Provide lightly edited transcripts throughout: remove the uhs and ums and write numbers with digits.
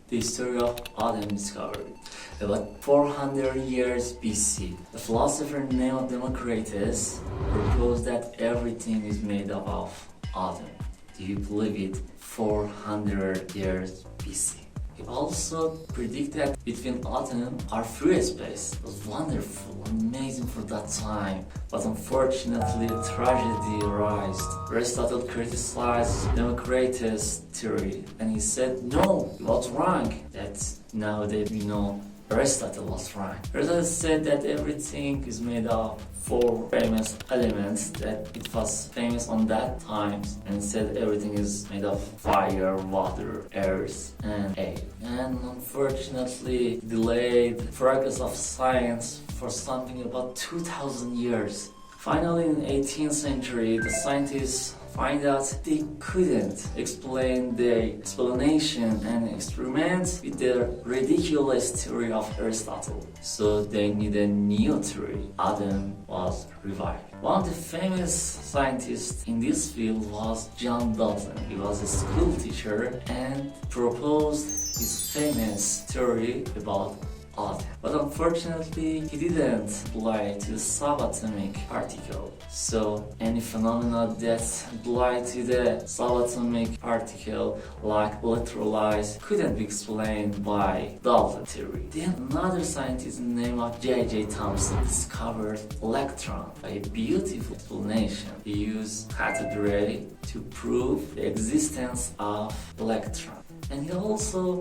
the history of atom discovery. About 400 years BC, the philosopher named Democritus proposed that everything is made up of atom. Do you believe it? 400 years BC. He also predicted that between atoms are free space. It was wonderful, amazing for that time. But unfortunately, a tragedy arose. Aristotle criticized Democritus' theory, and he said, no, it was wrong. That nowadays we know Aristotle was right. Aristotle said that everything is made of four famous elements, that it was famous on that time, and said everything is made of fire, water, earth, and air. And unfortunately, delayed progress of science for something about 2000 years. Finally, in the 18th century, the scientists find out they couldn't explain the explanation and experiment with the ridiculous theory of Aristotle. So they need a new theory. Atom was revived. One of the famous scientists in this field was John Dalton. He was a school teacher and proposed his famous theory about atom. But unfortunately, he didn't apply to the subatomic particle. So any phenomena that apply to the subatomic particle, like electrolytes, couldn't be explained by Dalton theory. Then another scientist in the name of J.J. Thomson discovered electron by a beautiful explanation. He used cathode ray to prove the existence of electron. And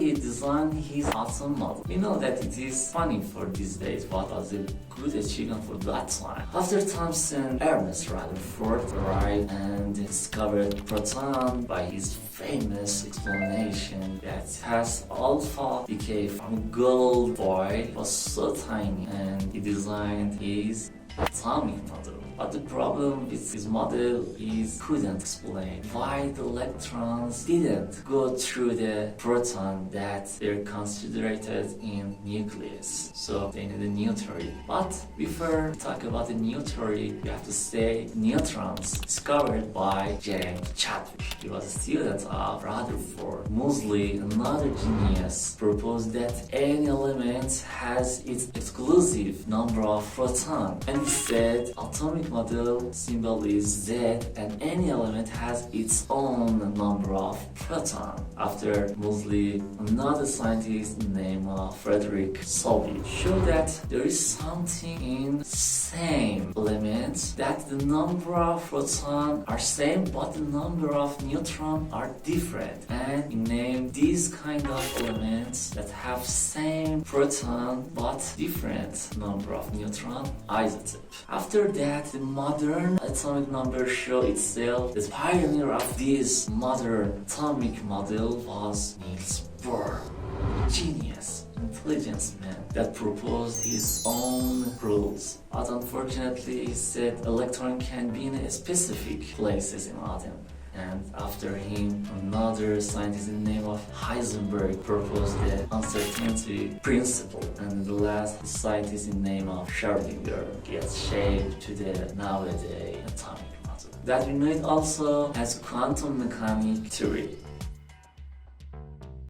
he designed his atom model. We know that it is funny for these days, but was a good achievement for that time. After Thomson, Ernest Rutherford arrived and discovered proton by his famous explanation that as alpha decay from gold foil was so tiny, and he designed his atomic model. But the problem with his model is couldn't explain why the electrons didn't go through the proton that they're considered in nucleus. So they need a new theory. But before we talk about the new theory, we have to say neutrons discovered by James Chadwick. He was a student of Rutherford. Moseley, another genius, proposed that any element has its exclusive number of protons. And he said atomic model symbol is Z, and any element has its own number of protons. After Moseley, another scientist named Frederick Solvay showed that there is something in same elements that the number of protons are same, but the number of neutrons are different. And he named these kind of elements that have same proton but different number of neutrons isotope. After that, the modern atomic number showed itself. The pioneer of this modern atomic model was Niels Bohr, a genius, intelligent man that proposed his own rules. But unfortunately, he said electron can be in specific places in atom. And after him, another scientist in the name of Heisenberg proposed the uncertainty principle. And the last scientist in the name of Schrödinger gets shaped to the nowadays atomic model. That we know it also as quantum mechanics theory.